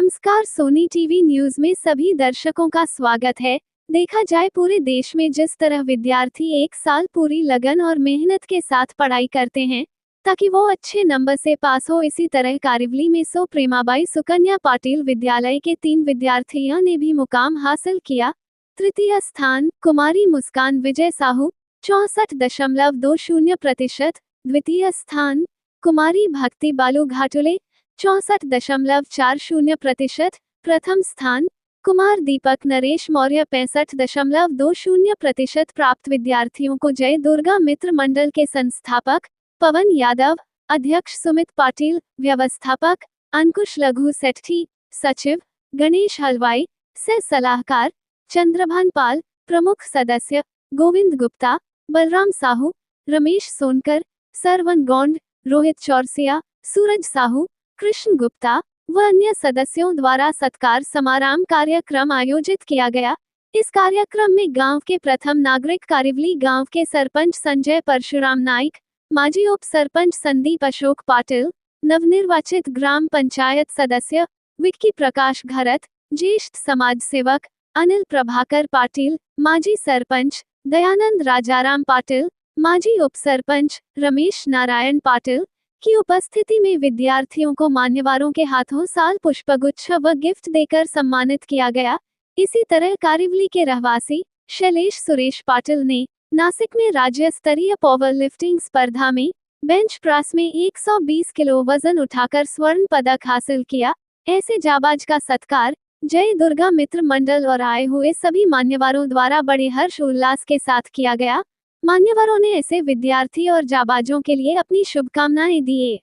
नमस्कार, Sony TV news में सभी दर्शकों का स्वागत है। देखा जाए पूरे देश में जिस तरह विद्यार्थी एक साल पूरी लगन और मेहनत के साथ पढ़ाई करते हैं ताकि वो अच्छे नंबर से पास हो, इसी तरह कारिवली में सो प्रेमाबाई सुकन्या पाटिल विद्यालय के 3 विद्यार्थियों ने भी मुकाम हासिल किया। तृतीय स्थान कुमारी मुस्कान विजय साहू 64.20%, द्वितीय स्थान कुमारी भक्ति बालू घाटुले 64.40%, प्रथम स्थान कुमार दीपक नरेश मौर्य 65.20% प्राप्त विद्यार्थियों को जय दुर्गा मित्र मंडल के संस्थापक पवन यादव, अध्यक्ष सुमित पाटिल, व्यवस्थापक अंकुश लघु सेठी, सचिव गणेश हलवाई, सह सलाहकार चंद्रभान पाल, प्रमुख सदस्य गोविंद गुप्ता, बलराम साहू, रमेश सोनकर, सरवन गौंड, रोहित चौरसिया, सूरज साहू, कृष्ण गुप्ता व अन्य सदस्यों द्वारा सत्कार समारोह कार्यक्रम आयोजित किया गया। इस कार्यक्रम में गांव के प्रथम नागरिक कारिवली गांव के सरपंच संजय परशुराम नाइक, माजी उप सरपंच संदीप अशोक पाटिल, नवनिर्वाचित ग्राम पंचायत सदस्य विक्की प्रकाश घरत, ज्येष्ठ समाज सेवक अनिल प्रभाकर पाटिल, माजी सरपंच दयानंद राजाराम पाटिल, माजी उप सरपंच रमेश नारायण पाटिल की उपस्थिति में विद्यार्थियों को मान्यवरों के हाथों साल पुष्पगुच्छ व गिफ्ट देकर सम्मानित किया गया। इसी तरह कारिवली के रहवासी शैलेश सुरेश पाटिल ने नासिक में राज्य स्तरीय पावर लिफ्टिंग स्पर्धा में बेंच प्रेस में 120 किलो वजन उठाकर स्वर्ण पदक हासिल किया। ऐसे जाबाज का सत्कार जय दुर्गा मित्र मंडल और आए हुए सभी मान्यवरों द्वारा बड़े हर्ष उल्लास के साथ किया गया। मान्यवरों ने ऐसे विद्यार्थी और जाबाजों के लिए अपनी शुभकामनाएं दिए।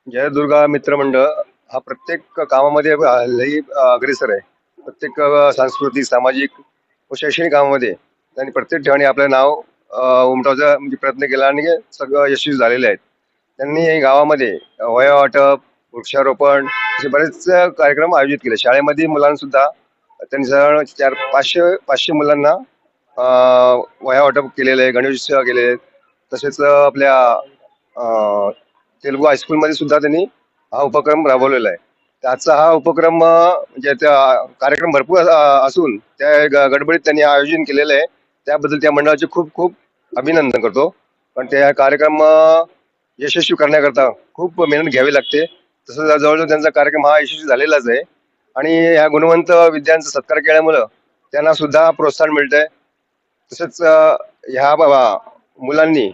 जय दुर्गा मित्र मंडळ हा प्रत्येक कामामध्ये लई अग्रेसर आहे। प्रत्येक सांस्कृतिक, सामाजिक व शैक्षणिक कामामध्ये त्यांनी प्रत्येक ठिकाणी आपलं नाव उमटवायचा म्हणजे प्रयत्न केला आणि सगळं यशस्वी झालेले आहेत। त्यांनी या गावामध्ये वह्या वाटप, वृक्षारोपण असे बरेच कार्यक्रम आयोजित केले। शाळेमध्ये मुलांना सुद्धा त्यांनी साधारण 500 मुलांना वह्या वाटप केलेले आहे, गणेशोत्सव केलेले आहेत। तसेच आपल्या तेलुगू हायस्कूलमध्ये सुद्धा त्यांनी हा उपक्रम राबवलेला आहे। त्याचा हा उपक्रम म्हणजे कार्यक्रम भरपूर असून त्या गडबडीत त्यांनी आयोजन केलेलं आहे। त्याबद्दल त्या मंडळाचे खूप खूप अभिनंदन करतो। पण त्या कार्यक्रम यशस्वी करण्याकरता खूप मेहनत घ्यावी लागते। तसं जवळजवळ त्यांचा कार्यक्रम हा यशस्वी झालेलाच आहे आणि ह्या गुणवंत विद्यार्थ्यांचा सत्कार केल्यामुळे त्यांना सुद्धा प्रोत्साहन मिळतंय। तसेच ह्या मुलांनी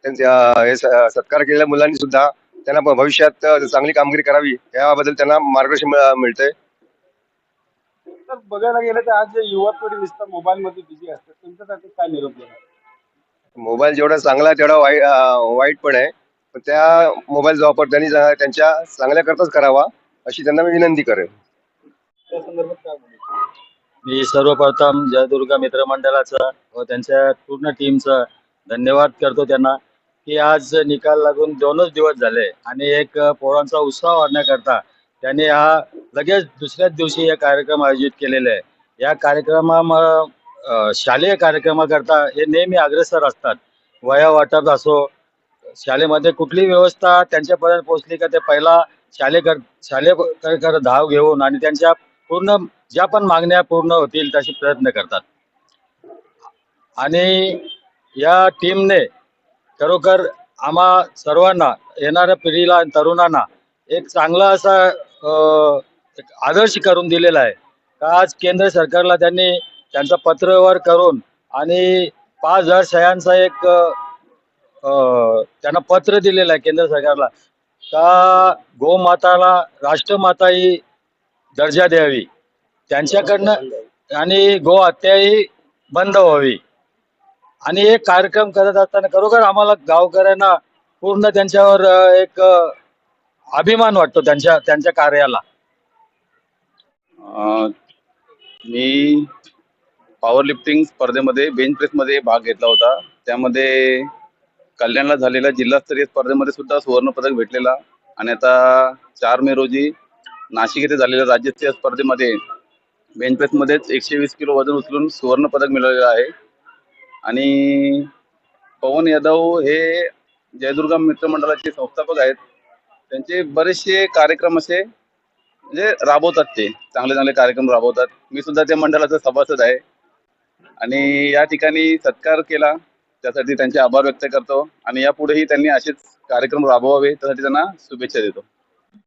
त्यांच्या सत्कार केलेल्या मुलांनी सुद्धा त्यांना भविष्यात चांगली कामगिरी करावी याबद्दल त्यांना मार्गदर्शन मिळतंय। तर बघायला गेलं तर आज युवा पिढी नुसतं मोबाईल मध्ये बिझी असते, तुमच्यासाठी काय निरोप देणार? मोबाईल जेवढा चांगला आहे तेवढा वाईट पण आहे। पण त्या मोबाईलचा वापर त्यांनी त्यांच्या चांगल्या करताच करावा अशी त्यांना मी विनंती करेन। त्या संदर्भात काय बोलू? मी सर्वप्रथम जय दुर्गा मित्र मंडळाचा व त्यांच्या पूर्ण टीमचा धन्यवाद करतो त्यांना की आज निकाल लागून 2च दिवस झाले आणि एक पोरांचा उत्साह वाढण्याकरता त्यांनी हा लगेच दुसऱ्याच दिवशी हे कार्यक्रम आयोजित केलेले आहे। या शालेय कार्यक्रमाकरता हे नेहमी अग्रेसर असतात। वह्या वाटप असो, शाळेमध्ये कुठली व्यवस्था त्यांच्यापर्यंत पोहोचली का ते पहिला शालेय धाव घेऊन आणि त्यांच्या पूर्ण ज्या पण मागण्या पूर्ण होतील तसे प्रयत्न करतात। आणि या टीमने खरोखर आम्हा सर्वांना, येणाऱ्या पिढीला आणि तरुणांना एक चांगला असा एक आदर्श करून दिलेला आहे। आज केंद्र सरकारला त्यांनी त्यांचा पत्रव्यवहार करून आणि 5000 सह्यांचा एक त्यांना पत्र दिलेलं आहे केंद्र सरकारला का गोमाताला राष्ट्रमाता ही दर्जा द्यावी त्यांच्याकडनं आणि गो हत्या ही बंद व्हावी। आणि हे कार्यक्रम करत असताना खरोखर आम्हाला गावकऱ्यांना पूर्ण त्यांच्यावर एक अभिमान वाटतो त्यांच्या कार्याला। मी पॉवर लिफ्टिंग स्पर्धेमध्ये बेंच प्रेसमध्ये भाग घेतला होता। त्यामध्ये कल्याणला झालेल्या जिल्हास्तरीय स्पर्धेमध्ये सुद्धा सुवर्ण पदक भेटलेला आणि आता 4 मे रोजी नाशिक येथे झालेल्या राज्यस्तरीय स्पर्धेमध्ये बेंच प्रेसमध्येच 120 किलो वजन उचलून सुवर्ण पदक मिळवलेलं आहे। आणि पवन यादव हे जयदुर्गा मित्र मंडळाचे संस्थापक आहेत। त्यांचे बरेचसे कार्यक्रम असे म्हणजे राबवतात, ते चांगले चांगले कार्यक्रम राबवतात. मी सुद्धा त्या मंडळाचा सभासद आहे आणि या ठिकाणी सत्कार केला त्यासाठी त्यांचे आभार व्यक्त करतो आणि यापुढेही त्यांनी असेच कार्यक्रम राबवावे त्यासाठी त्यांना शुभेच्छा देतो.